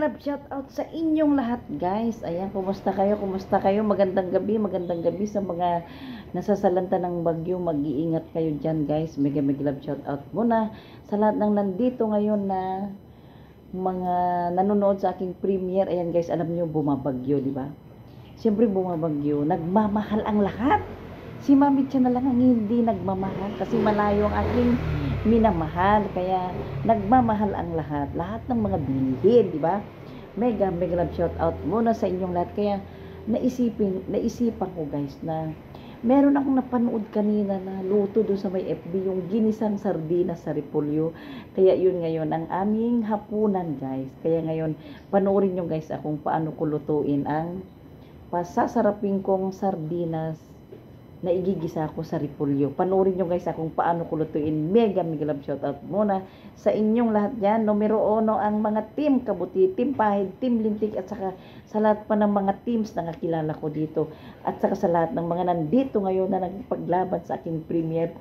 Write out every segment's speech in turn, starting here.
love shout out sa inyong lahat guys. Ayan, kumusta kayo? Kumusta kayo? Magandang gabi sa mga nasasalanta ng bagyo. Mag-iingat kayo dyan guys. Mega love shout out muna sa lahat ng nandito ngayon na mga nanonood sa aking premiere. Ayan guys, alam nyo bumabagyo, di ba? Siyempre bumabagyo. Nagmamahal ang lahat. Si Mami Cha na lang ang hindi nagmamahal kasi malayo ang aking minamahal, kaya nagmamahal ang lahat ng mga bilihin, di ba? Mega love shout out muna sa inyong lahat. Kaya naisipan ko guys na meron akong napanood kanina na luto doon sa may FB, yung ginisang sardinas sa repolyo. Kaya yun ngayon ang aming hapunan guys. Kaya ngayon panoorin nyo guys kung paano ko lutuin ang pasasarapin kong sardinas na igigisa ko sa repolyo. Panoorin nyo guys kung paano ko lutuin. Mega love shout out muna sa inyong lahat yan. Numero 1 ang mga team Kabuti, team Pahid, team Lintik, at saka sa lahat pa ng mga teams na nakilala ko dito. At saka sa lahat ng mga nandito ngayon na nagpaglaban sa aking premiere.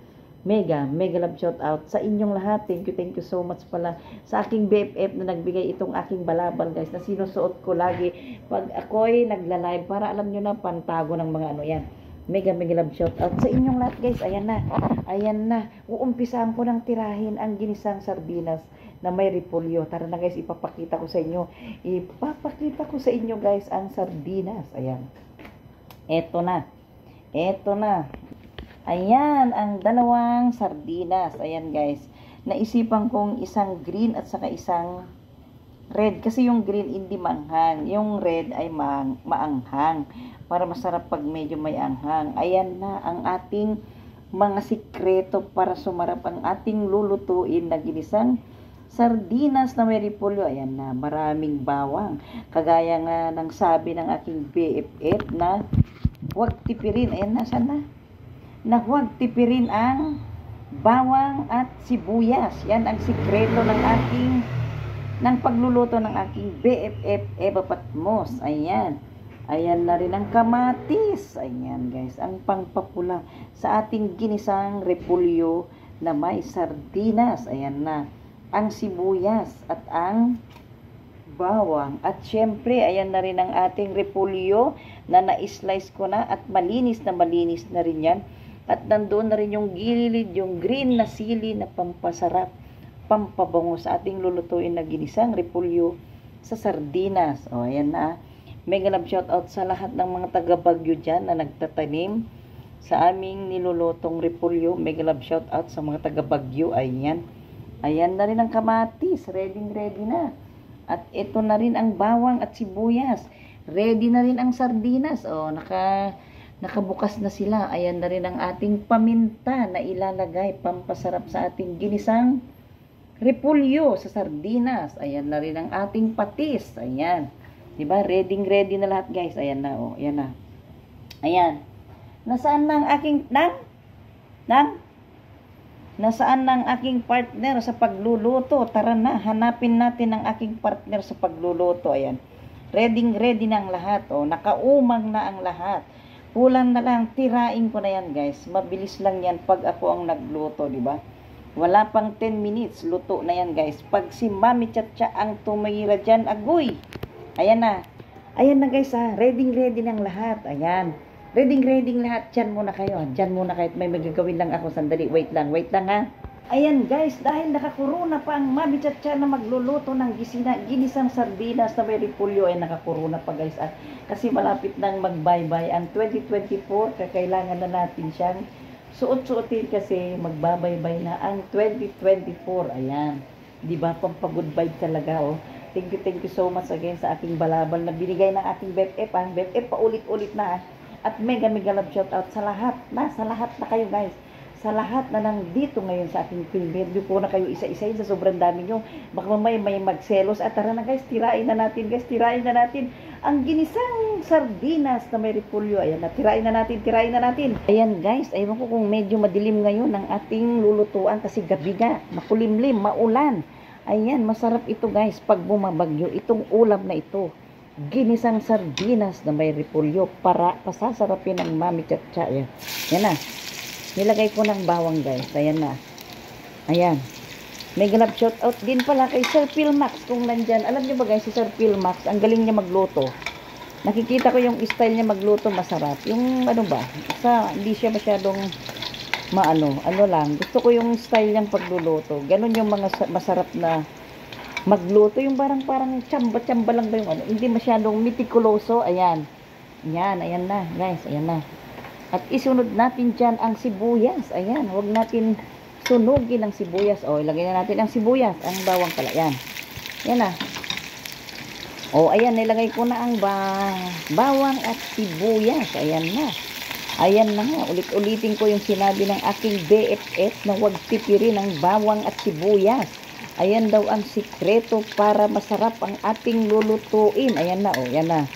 Mega love shout out sa inyong lahat. Thank you so much pala sa aking BFF na nagbigay itong aking balabal guys, na sinusuot ko lagi pag ako'y nagla-live para alam nyo na pantago ng mga ano yan. Mega love shout out sa inyong lahat guys. Ayan na. Uumpisahan ko ng tirahin ang ginisang sardinas na may repolyo. Tara na guys, ipapakita ko sa inyo guys ang sardinas. Ayan. Eto na. Ayan ang dalawang sardinas. Ayan guys. Naisipan kong isang green at saka isang red, kasi yung green hindi manghang, yung red ay maanghang, para masarap pag medyo may anghang. Ayan na ang ating mga sikreto para sumarap ang ating lulutuin na ginisang sardinas na may repolyo. Ayan na, maraming bawang, kagaya nga ng sabi ng aking BFF na huwag tipirin. Ayan na, sana na huwag tipirin ang bawang at sibuyas. Yan ang sikreto ng pagluluto ng aking BFF Eva Patmos. Ayan na rin ang kamatis. Ayan guys, ang pangpapula sa ating ginisang repolyo na may sardinas. Ayan na ang sibuyas at ang bawang. At syempre, ayan na rin ang ating repolyo na na-slice ko na at malinis na rin yan. At nandoon na rin yung gilid, yung green na sili na pampasarap, pampabango sa ating lulutuin na ginisang repolyo sa sardinas. O, ayan na. Mega love shout out sa lahat ng mga taga-Bagyo dyan na nagtatanim sa aming nilulutong repolyo. Mega love shout out sa mga taga-Bagyo. Ayan na rin ang kamatis. Ready na. At ito na rin ang bawang at sibuyas. Ready na rin ang sardinas. O, nakabukas na sila. Ayan na rin ang ating paminta na ilalagay pampasarap sa ating ginisang repolyo sa sardinas. Ayan na rin ang ating patis. Ayan. Diba? Ready na lahat guys. Ayan na. Oh. Ayan na. Ayan. Nasaan na ang aking nasaan na ang aking partner sa pagluluto? Tara na. Hanapin natin ang aking partner sa pagluluto. Ayan. Ready na ang lahat. Oh. Nakaumang na ang lahat. Kulang na lang. Tirain ko na yan guys. Mabilis lang yan pag ako ang nagluto. Diba? Wala pang 10 minutes, luto na yan guys. Pag si Mami Cha ang tumira dyan, agoy. Ayan na guys ha. Ready ng lahat. Ayan. Ready lahat. Diyan muna kayo. May magagawin lang ako. Sandali. Wait lang ha. Ayan guys, dahil nakakuruna pa ang Mami Cha na magluluto ng ginisang sardinas na may repolyo, ay nakakuruna pa guys. Kasi malapit nang mag-bye-bye ang 2024. Kakailangan na natin siyang suot-suotin kasi magbabaybay na ang 2024. Ayan. Diba? Pampag-good vibe talaga, oh. Thank you so much again sa aking balabal na binigay ng ating BFF. Ang BFF paulit-ulit na. At mega love shout out sa lahat na kayo guys. Sa lahat na nandito ngayon sa aking premiere. Di po na kayo isa-isayin sa sobrang dami nyo. Baka may magselos. At tara na guys, tirain na natin ang ginisang sardinas na may repolyo. Ayan na, tirain na natin. Ayan guys, ayun ko kung medyo madilim ngayon ang ating lulutuan kasi gabi nga, makulimlim, maulan. Ayan, masarap ito guys pag bumabagyo. Itong ulam na ito, ginisang sardinas na may repolyo, para pasasarapin ng Mami Cha. Yan na. Nilagay ko ng bawang guys. Ayan na. Ayan. Mega love shout out din pala kay Sir Philmax kung nandyan. Alam niyo ba guys, si Sir Philmax, ang galing niya magluto. Nakikita ko yung style niya magluto, masarap. Yung ano ba, hindi siya masyadong ano lang. Gusto ko yung style niyang pagluluto. Ganon yung mga masarap na magluto. Yung parang tsamba-tsamba lang ba yung ano. Hindi masyadong mitikuloso. Ayan. Ayan na guys, ayan na. At isunod natin dyan ang sibuyas. Ayan, huwag natin sunugin ang sibuyas. O, ilagay na natin ang sibuyas. Ang bawang pala, yan. Yan na. O, ayan, nilagay ko na ang bawang at sibuyas. Ayan na. Ayan na nga. Ulit-ulitin ko yung sinabi ng aking BFF na huwag tipirin ang bawang at sibuyas. Ayan daw ang sikreto para masarap ang ating lulutuin. Ayan na, o, yan na.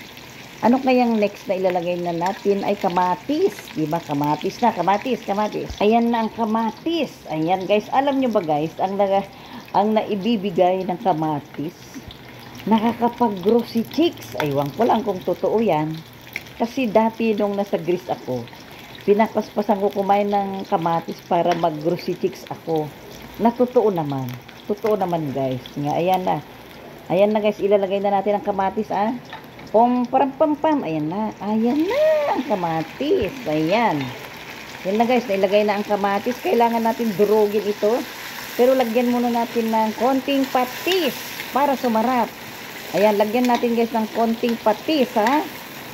Ano kayang next na ilalagay na natin ay kamatis. Diba? Kamatis na. Kamatis. Ayan na ang kamatis. Ayan guys. Alam nyo ba guys, ang naibibigay ng kamatis, nakakapag-grow si chicks. Aywan ko lang kung totoo yan. Kasi dati nung nasa Greece ako, pinakaspasan ko kumain ng kamatis para mag-grow si chicks ako. Totoo naman. Totoo naman guys. Nga, ayan na. Ayan na guys, ilalagay na natin ang kamatis pam. Ayan na ang kamatis. Ayan. Yan na guys, nailagay na ang kamatis. Kailangan natin durugin ito. Pero lagyan muna natin ng konting patis para sumarap. Ayan, lagyan natin guys ng konting patis ha.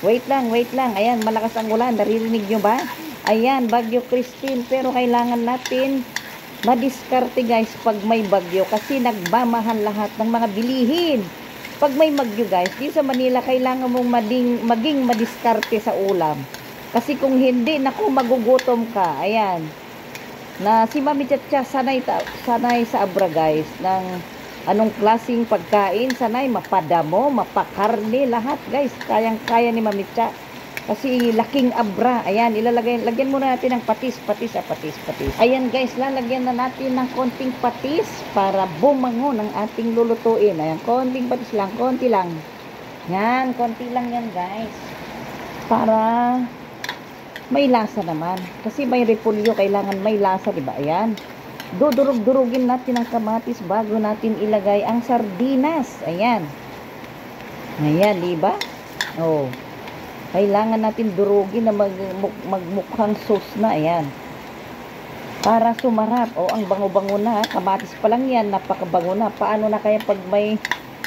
Wait lang. Ayan, malakas ang ulan. Naririnig nyo ba? Ayan, Bagyo Christine. Pero kailangan natin madiskarte guys pag may bagyo. Kasi nagmamahal lahat ng mga bilihin. Pag may bagyo guys, dito sa Manila, kailangan mong maging madiskarte sa ulam. Kasi kung hindi, naku, magugutom ka. Ayan. Na si Mami Chacha, sanay sa Abra guys, ng anong klaseng pagkain, sanay mapadamo, mapakarne, lahat guys. Kayang-kaya ni Mami Chacha. Kasi laking Abra. Ayan, lagyan muna natin ng patis. Ayan guys, lalagyan na natin ng konting patis para bumango ng ating lulutuin. Ayan, konting patis lang, konti lang. Yan, konti lang yan guys. Para may lasa naman. Kasi may repolyo, kailangan may lasa, diba? Ayan. Dudurog-durugin natin ang kamatis bago natin ilagay ang sardinas. Ayan. Ayan, diba? Oh. Kailangan natin durugin na magmukhang sauce na. Ayan. Para sumarap. O, ang bango-bango na. Kamatis pa lang yan. Napakabango na. Paano na kaya pag may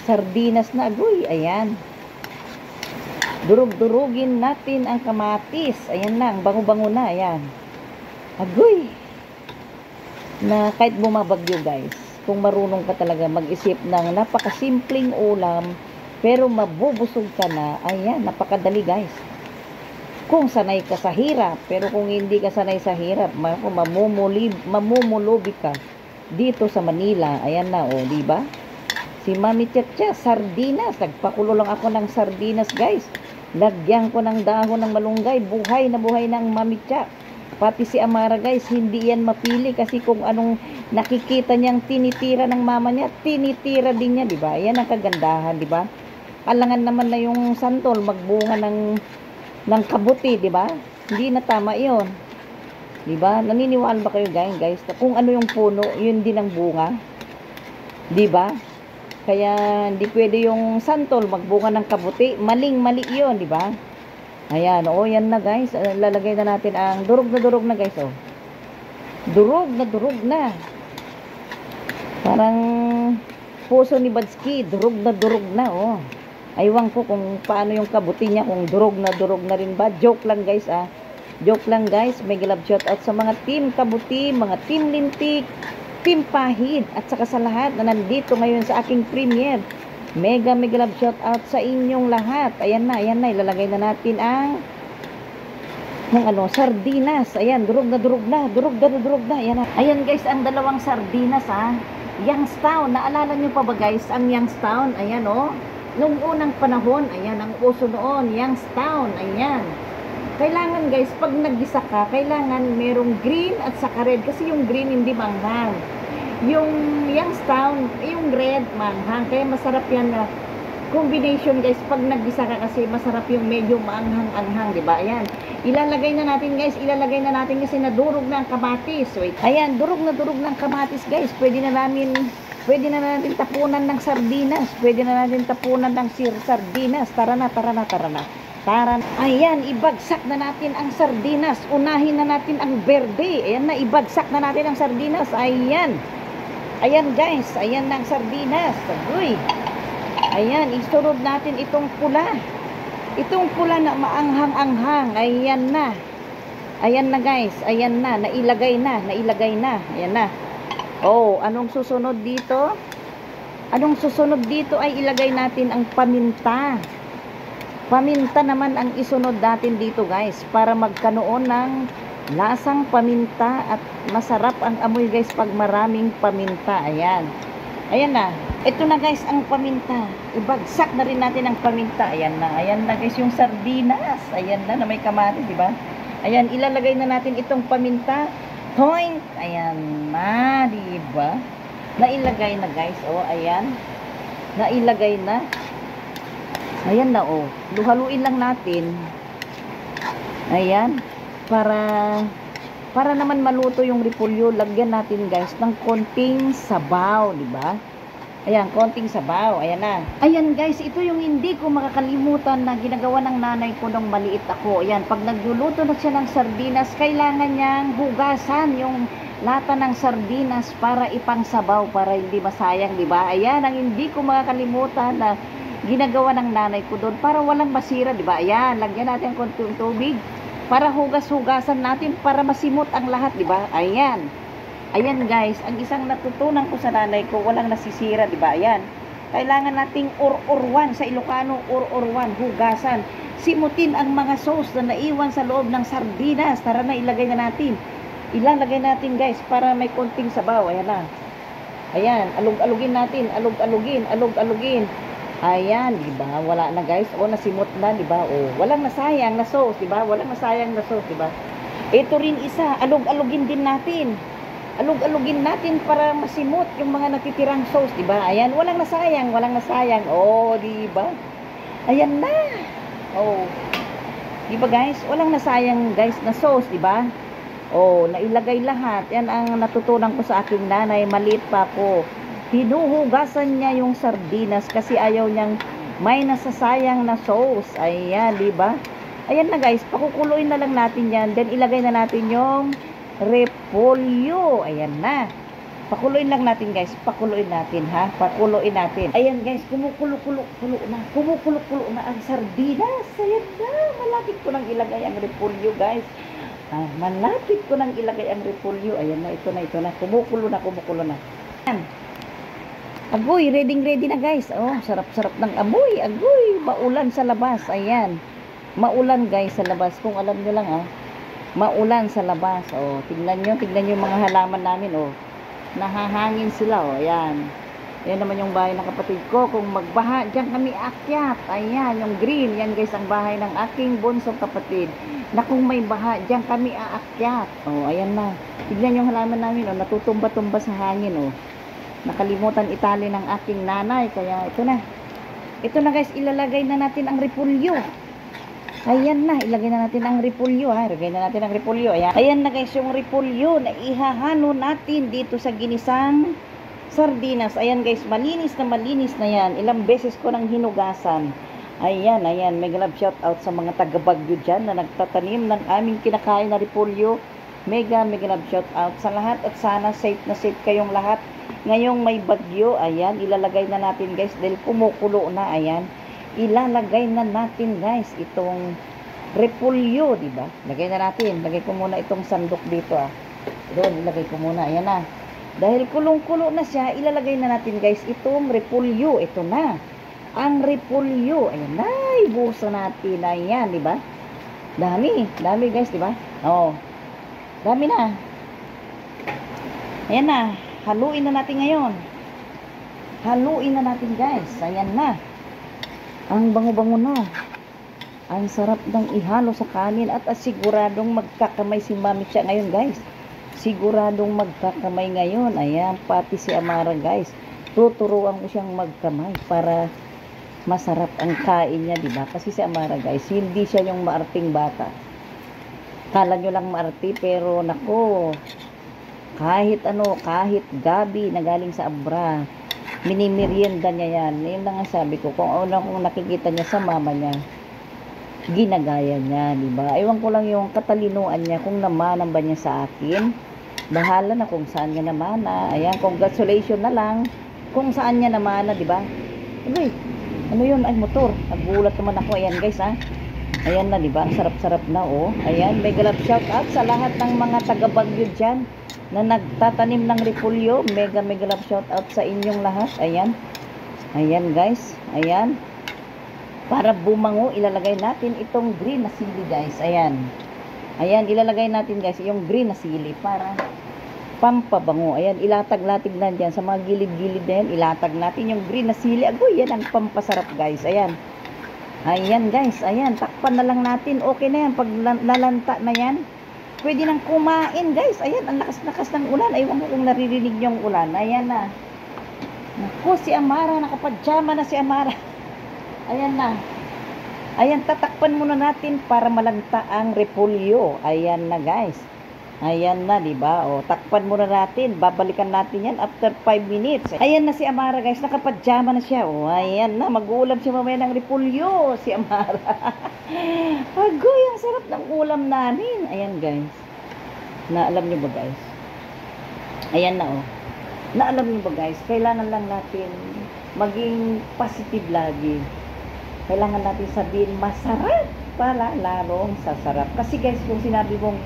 sardinas na? Agoy. Ayan. Durug-durugin natin ang kamatis. Ayan na. Ang bango-bango na. Ayan. Agoy. Na kahit bumabagyo guys. Kung marunong ka talaga mag-isip ng napakasimpleng ulam, pero mabubusog ka na, ayan, napakadali guys. Kung sanay ka sa hirap, pero kung hindi ka sanay sa hirap, mamumulubi ka dito sa Manila. Ayan na, o, diba? Si Mami Chacha, sardinas. Nagpakulo lang ako ng sardinas guys. Lagyan ko ng dahon ng malunggay. Buhay na buhay ng Mami Chacha. Pati si Amara guys, hindi yan mapili kasi kung anong nakikita niyang tinitira ng mama niya, tinitira din niya, diba? Ayan ang kagandahan, diba? Alangan naman na yung santol magbunga ng kabuti, di ba? Hindi na tama 'yon. Di ba? Naniniwala ba kayo guys, na kung ano yung puno, yun din ang bunga? Di ba? Kaya hindi pwede yung santol magbunga ng kabuti, maling-mali 'yon, di ba? Ayan, yan na guys. Lalagay na natin ang durog na guys, oh. Durog na. Parang puso ni Badsky, durog na, oh. Aywan ko kung paano yung kabuti niya, kung durog na rin ba. Joke lang guys, Joke lang guys. Mega love shout out sa mga team kabuti, mga team lintik, team pahid, at saka sa lahat na nandito ngayon sa aking premiere. Mega love shout out sa inyong lahat. Ayan na, ilalagay na natin ang sardinas. Ayan, durog na. Ayan na. Ayan guys, ang dalawang sardinas, Youngstown. Naalala nyo pa ba guys ang Youngstown? Ayan, oh. Nung unang panahon, ayan, ang uso noon, Youngstown, ayan. Kailangan guys, pag nagisa ka, kailangan merong green at saka red. Kasi yung green hindi manghang. Yung Youngstown, yung red, manghang. Kaya masarap yan na combination guys. Pag naggisa ka kasi masarap yung medyo maanghang-anghang, di ba? Ayan. Ilalagay na natin guys, ilalagay na natin kasi nadurog na ang kamatis. Wait. Ayan, durog ng kamatis guys. Pwede na natin tapunan ng sardinas. Pwede na natin tapunan ng sardinas. Tara na. Ayan, ibagsak na natin ang sardinas. Unahin na natin ang berde. Ayan na, ibagsak na natin ang sardinas. Ayan. Ayan guys, ayan na ang sardinas. Uy. Ayan, isunod natin itong pula. Itong pula na maanghang-anghang. Ayan na. Ayan na guys, ayan na. Nailagay na. Ayan na. Oh, anong susunod dito? Anong susunod dito ay ilagay natin ang paminta. Paminta naman ang isunod natin dito guys, para magkanoon ng lasang paminta at masarap ang amoy guys pag maraming paminta. Ayan. Ayan na. Ito na guys ang paminta. Ibagsak na rin natin ang paminta. Ayan na guys yung sardinas. Ayan na may kamatis, di ba? Ayan, ilalagay na natin itong paminta. Point. Ayan na, di ba? Nailagay na guys. Oh, ayan. Nailagay na. Ayan na oh. Luhaluin lang natin. Ayan. Para naman maluto yung repolyo, lagyan natin guys ng konting sabaw, di ba? Ayan, konting sabaw. Ayan na. Ayan guys, ito yung hindi ko makakalimutan na ginagawa ng nanay ko nung maliit ako. Ayan, pag nagluluto na siya ng sardinas, kailangan niyang hugasan yung lata ng sardinas para ipang sabaw, para hindi masayang, di ba? Ayan, ang hindi ko makakalimutan na ginagawa ng nanay ko doon para walang masira, di ba? Ayan, lagyan natin konting tubig para hugas-hugasan natin para masimot ang lahat, di ba? Ayan. Ayan guys, ang isang natutunan ko sa nanay ko, walang nasisira, di ba? Ayan. Kailangan nating or-orwan sa Ilocano, or-orwan, hugasan. Simutin ang mga sauce na naiwan sa loob ng sardinas. Tara na, ilagay na natin. Ilalagay natin guys para may konting sabaw. Ayan na. Ayan, alug-alugin natin, alug-alugin. Ayan, di ba? Wala na guys. O nasimot na, di ba? O walang nasayang na sauce, di ba? Walang nasayang na sauce, di ba? Ito rin isa, alug-alugin din natin. Alug-alugin natin para masimot yung mga natitirang sauce, di ba? Ayan, walang nasayang. O, di ba? Ayan na. O. Di ba guys? Walang nasayang guys na sauce, di ba? O, nailagay lahat. Yan ang natutunan ko sa aking nanay, maliit pa ako. Hinuhugasan niya yung sardinas kasi ayaw niyang may nasasayang na sauce. Ayan, di ba? Ayan na guys, pakukuluin na lang natin yan. Then ilagay na natin yung repolyo. Ayan na. Pakuluin lang natin guys. Pakuluin natin ha. Pakuluin natin. Ayan guys, kumukulo-kulo na. Kumukulo-kulo na ang sardinas. Ayan na. Malapit ko nang ilagay ang repolyo guys. Malapit ko nang ilagay ang repolyo. Ayan na, ito na. Kumukulo na. Ayan. Agoy, ready na guys. Oh, sarap-sarap ng amoy. Agoy, maulan sa labas. Ayan. Maulan guys sa labas. Kung alam nyo lang maulan sa labas. Oh, tingnan nyo yung mga halaman namin. Oh, nahahangin sila. Oh, ayan. Yan naman yung bahay ng kapatid ko. Kung magbaha, dyan kami akyat. Ayan, yung green. Yan guys, ang bahay ng aking bunsong kapatid. Na kung may baha, dyan kami aakyat. Oh, ayan na. Tignan yung halaman namin. Oh, natutumba-tumba sa hangin. Oh. Nakalimutan itali ng aking nanay. Kaya ito na. Ito na guys, ilalagay na natin ang repolyo. Ayan na, ilagay na natin ang repolyo. Ilagay na natin ang repolyo. Ayan na guys, yung repolyo na ihahalo natin dito sa ginisang sardinas. Ayan guys, malinis na yan. Ilang beses ko nang hinugasan. Ayan. May love shout out sa mga taga-Bagyo dyan na nagtatanim ng aming kinakain na repolyo. Mega love shout out sa lahat at sana safe na safe kayong lahat. Ngayong may bagyo, ayan, ilalagay na natin guys dahil kumukulo na, ayan. Ilalagay na natin guys itong repolyo, di ba? Lagay na natin. Lagay ko muna itong sandok dito Doon, ilagay ko muna, ayan na. Dahil kulong-kulo na siya, ilalagay na natin guys itong repolyo. Ito na. Ang repolyo, ayan na, ibuhusan natin, ayan, di ba? Dami guys, di ba? Oh. Dami na. Ayan na. Haluin na natin ngayon. Haluin na natin guys. Ayan na. Ang bango-bango na. Ang sarap ng ihalo sa kanin at siguradong magkakamay si Mami Cha ngayon guys. Siguradong magkakamay ngayon. Ayan, pati si Amara guys. Tuturuan ko siyang magkamay para masarap ang kain niya, di ba? Kasi si Amara, guys, hindi siya yung maarting bata. Kala nyo lang maarte, pero nako, kahit ano, kahit gabi na galing sa Abra, minimerienda niya yan. Yun na nga sabi ko, kung nakikita niya sa mama niya, ginagaya niya, di ba? Ewan ko lang yung katalinuan niya, kung namanan ba niya sa akin. Bahala na kung saan niya namana. Ayan, congratulations na lang kung saan niya namana, di ba? Uy, ano yun? Ay, motor. Nagulat naman ako. Ayan, guys, ha? Ayan na, di ba? Ang sarap-sarap na, oh. Ayan, may galap shout out sa lahat ng mga taga-Bagyo dyan na nagtatanim ng repolyo. Mega love shout out sa inyong lahat. Ayan. Ayan, guys. Ayan. Para bumango, ilalagay natin itong green na sili, guys. Ayan. Ayan, ilalagay natin, guys, yung green na sili para pampabango. Ayan, ilatag-latag na dyan sa mga gilid-gilid na yan. Ilatag natin yung green na sili. Agoy, yan ang pampasarap, guys. Ayan. Ayan, guys. Ayan, takpan na lang natin. Okay na yan. Pag lalanta na yan, pwede nang kumain, guys. Ayan, ang lakas-lakas ng ulan. Aywan ko kung naririnig yung ulan. Ayan na. Naku, si Amara. Nakapajama na si Amara. Ayan na. Ayan, tatakpan muna natin para malanta ang repolyo. Ayan na, guys. Ayan na, di ba? O, takpan muna natin. Babalikan natin yan after 5 minutes. Ayan na si Amara, guys. Nakapajama na siya. O, ayan na. Mag-uulam siya mamaya ng repolyo. Si Amara. Agoy, ang sarap ng ulam namin. Ayan, guys. Naalam nyo ba, guys? Ayan na, o. Naalam nyo ba, guys? Kailangan lang natin maging positive lagi. Kailangan natin sabihin masarap para lalong sasarap. Kasi guys, kung sinabi mong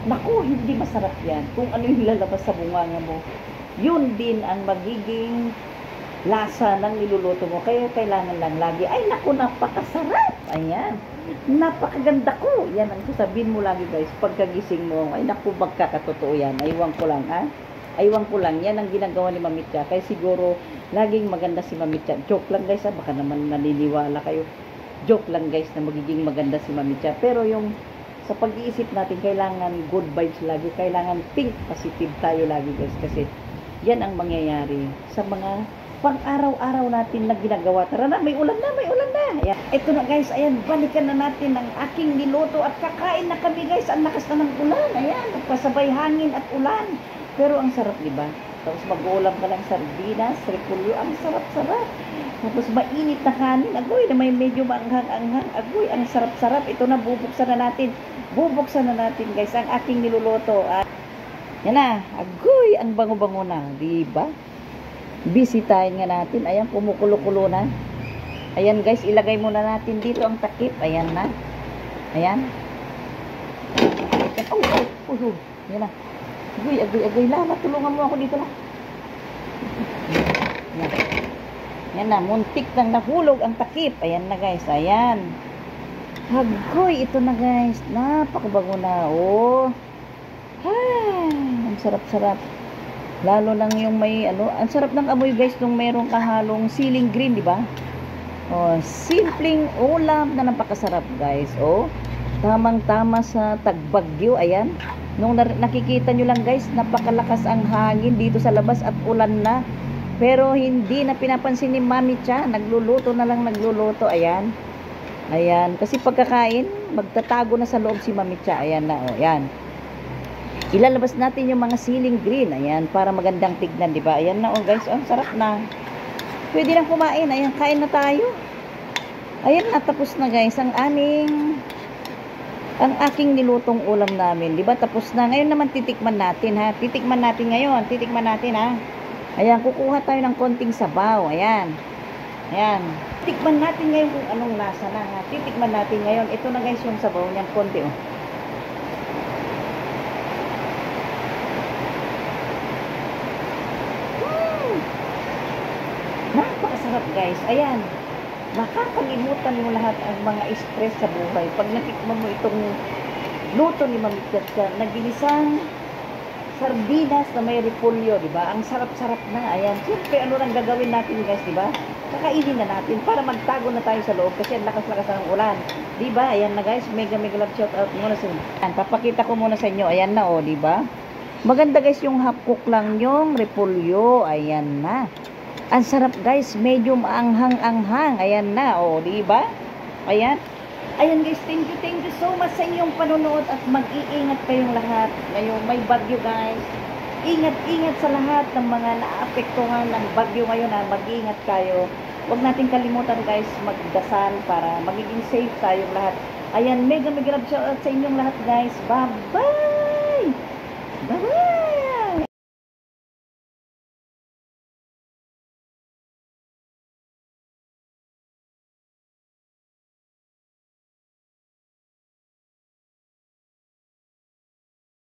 naku, hindi masarap yan, kung ano yung lalabas sa bunganga mo, yun din ang magiging lasa ng niluluto mo. Kaya kailangan lang lagi, ay naku, napakasarap. Ayan, napakaganda ko. Yan ang sasabihin mo lagi, guys, pagkagising mo. Ay naku, magkakatotoo yan. Aywan ko lang, ha? Aywan ko lang, yan ang ginagawa ni Mamitya. Kaya siguro, laging maganda si Mamitya. Joke lang, guys, ha? Baka naman naniniwala kayo. Joke lang, guys, na magiging maganda si Mamitya. Pero yung sa pag-iisip natin, kailangan good vibes lagi. Kailangan think positive tayo lagi, guys. Kasi yan ang mangyayari sa mga pang-araw-araw natin na ginagawa. Tara na, may ulan na, may ulan na. Ayan. Ito na, guys, ayan, balikan na natin ang aking niluto at kakain na kami, guys. Ang lakas na ng ulan. Ayan, kasabay hangin at ulan. Pero ang sarap, di ba? Tapos mag-uulam ka ng sardinas, repolyo, ang sarap-sarap. Tapos mainit na kanin, agoy, na may medyo maanghang-anghang, agoy, ang sarap-sarap. Ito na, bubuksan na natin. Bubuksan na natin, guys, ang aking niluluto. Yan na, agoy, ang bango-bango na, di ba? Bisitahin nga natin. Ayan, kumukulo-kulo na. Ayan, guys, ilagay muna natin dito ang takip. Ayan na. Ayan. Yan na. Agoy, Lama, tulungan mo ako dito na. Yan. Yan na, muntik nang nahulog ang takip. Ayan na, guys, ayan. Agoy, ito na, guys. Napakabango na, oh. Ay, ang sarap-sarap. Lalo lang yung may, ang sarap ng amoy, guys, nung mayroong kahalong siling green, di ba? Oh, simpleng ulam na napakasarap, guys. Oh, tamang-tama sa tagbagyo, ayan. Nung nakikita nyo lang, guys, napakalakas ang hangin dito sa labas at ulan na. Pero hindi na pinapansin ni Mami Cha. Nagluluto na lang, nagluluto. Ayan. Ayan. Kasi pagkakain, magtatago na sa loob si Mami Cha. Ayan na, oh. Ayan. Ilalabas natin yung mga siling green. Ayan. Para magandang tignan, di ba? Ayan na, oh, guys. Oh, sarap na. Pwede nang kumain. Ayan, kain na tayo. Ayan na, tapos na, guys. Ang aking nilutong ulam namin, di ba? Tapos na. Ngayon naman titikman natin, ha? Titikman natin ngayon. Titikman natin, ha? Ayan, kukuha tayo ng konting sabaw. Ayan. Ayan. Tikman natin ngayon kung anong lasa na, ha? Titikman natin ngayon. Ito na, guys, yung sabaw niyan. Konti, oh. Napakasarap, guys. Ayan. Makakalimutan mo lahat ang mga stress sa buhay. Pag natikman mo itong luto ni Mami Cha na ginisang sardinas na may repolyo, di ba? Ang sarap-sarap na. Ayan. Siyempre, ano lang gagawin natin, guys, di ba? Kakainin na natin para magtago na tayo sa loob kasi ang lakas-lakas ng ulan. Di ba? Ayan na, guys. Mega love shout out muna sa inyo. Ayan, papakita ko muna sa inyo. Ayan na, oh, di ba? Maganda, guys, yung half cook lang yung repolyo. Ayan na. Ang sarap guys, medyo maanghang-anghang. Ayan na, oh, di ba? Ayan. Ayan guys, thank you so much sa inyong panonood at mag-iingat kayong lahat. Ngayon, may bagyo guys. Ingat-ingat sa lahat ng mga naapektuhan ng bagyo ngayon na mag-iingat kayo. Huwag natin kalimutan guys, magdasal para magiging safe tayong lahat. Ayan, mega love shoutout sa inyong lahat guys. Bye-bye!